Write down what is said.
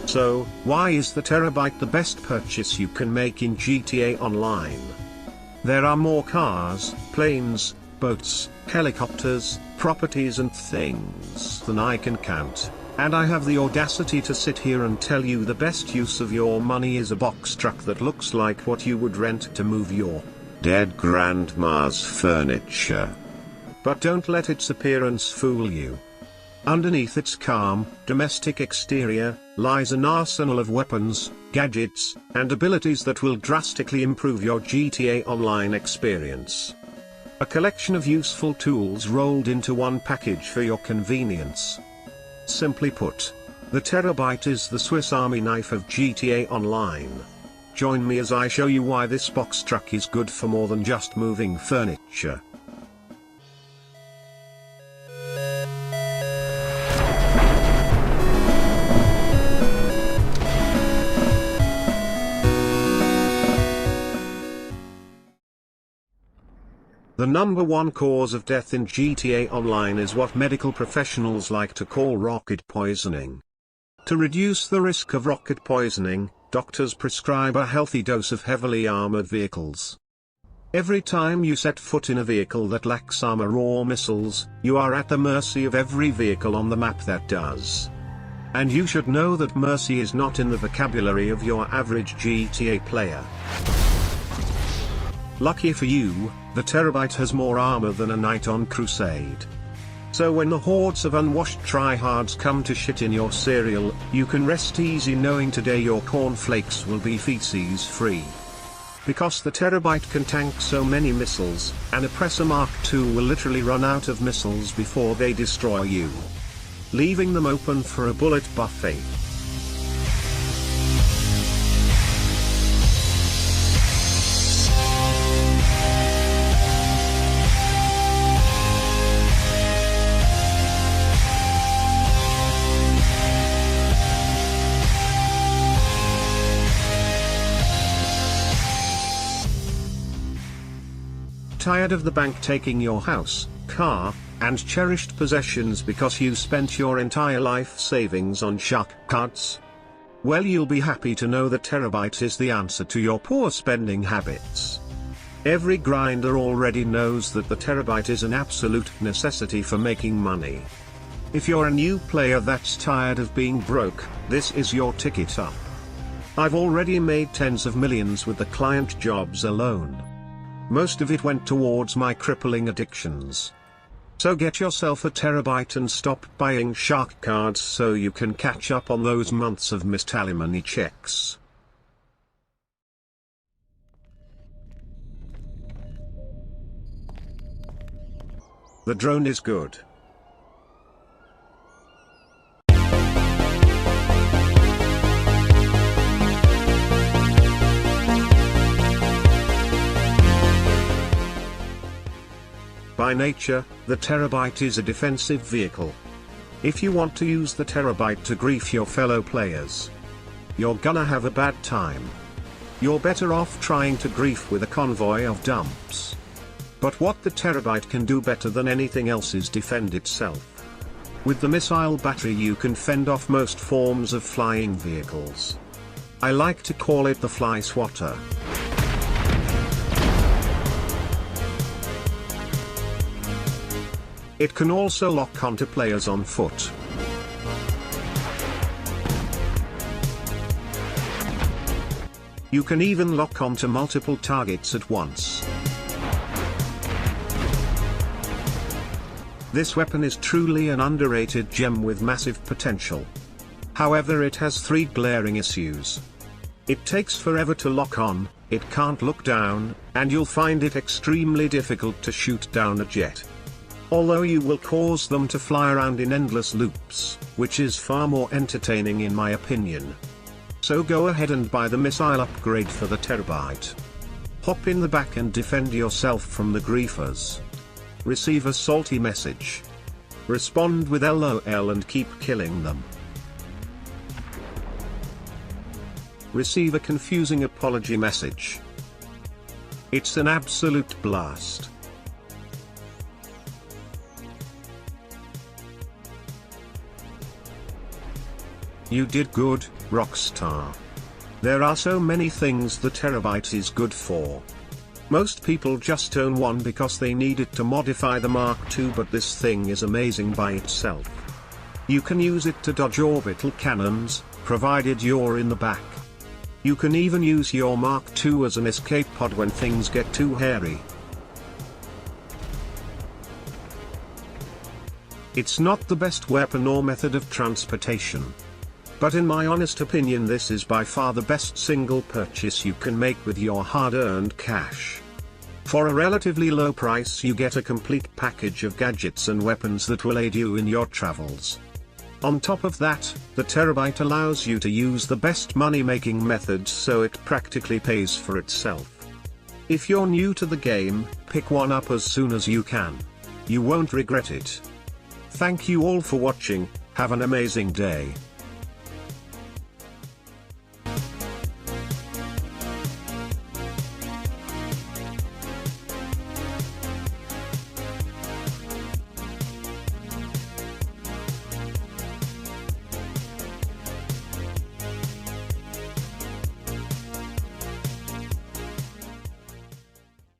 So, why is the Terrorbyte the best purchase you can make in GTA Online? There are more cars, planes, boats, helicopters, properties and things than I can count, and I have the audacity to sit here and tell you the best use of your money is a box truck that looks like what you would rent to move your dead grandma's furniture. But don't let its appearance fool you. Underneath its calm, domestic exterior, lies an arsenal of weapons, gadgets, and abilities that will drastically improve your GTA Online experience. A collection of useful tools rolled into one package for your convenience. Simply put, the Terrorbyte is the Swiss Army knife of GTA Online. Join me as I show you why this box truck is good for more than just moving furniture. The number one cause of death in GTA Online is what medical professionals like to call rocket poisoning. To reduce the risk of rocket poisoning, doctors prescribe a healthy dose of heavily armored vehicles. Every time you set foot in a vehicle that lacks armor or missiles, you are at the mercy of every vehicle on the map that does. And you should know that mercy is not in the vocabulary of your average GTA player. Lucky for you, the Terrorbyte has more armor than a knight on crusade. So when the hordes of unwashed tryhards come to shit in your cereal, you can rest easy knowing today your cornflakes will be feces free. Because the Terrorbyte can tank so many missiles, an Oppressor Mark II will literally run out of missiles before they destroy you, leaving them open for a bullet buffet. Tired of the bank taking your house, car, and cherished possessions because you spent your entire life savings on shark cards? Well, you'll be happy to know that Terrorbyte is the answer to your poor spending habits. Every grinder already knows that the Terrorbyte is an absolute necessity for making money. If you're a new player that's tired of being broke, this is your ticket up. I've already made tens of millions with the client jobs alone. Most of it went towards my crippling addictions. So get yourself a Terrorbyte and stop buying shark cards so you can catch up on those months of missed alimony checks. The drone is good. By nature, the Terrorbyte is a defensive vehicle. If you want to use the Terrorbyte to grief your fellow players, you're gonna have a bad time. You're better off trying to grief with a convoy of dumps. But what the Terrorbyte can do better than anything else is defend itself. With the missile battery you can fend off most forms of flying vehicles. I like to call it the fly swatter. It can also lock onto players on foot. You can even lock onto multiple targets at once. This weapon is truly an underrated gem with massive potential. However, it has three glaring issues. It takes forever to lock on, it can't look down, and you'll find it extremely difficult to shoot down a jet. Although you will cause them to fly around in endless loops, which is far more entertaining in my opinion. So go ahead and buy the missile upgrade for the Terrorbyte. Hop in the back and defend yourself from the griefers. Receive a salty message. Respond with LOL and keep killing them. Receive a confusing apology message. It's an absolute blast. You did good, Rockstar. There are so many things the Terrorbyte is good for. Most people just own one because they need it to modify the Mark II, but this thing is amazing by itself. You can use it to dodge orbital cannons, provided you're in the back. You can even use your Mark II as an escape pod when things get too hairy. It's not the best weapon or method of transportation. But in my honest opinion, this is by far the best single purchase you can make with your hard-earned cash. For a relatively low price you get a complete package of gadgets and weapons that will aid you in your travels. On top of that, the Terrorbyte allows you to use the best money-making methods, so it practically pays for itself. If you're new to the game, pick one up as soon as you can. You won't regret it. Thank you all for watching, have an amazing day.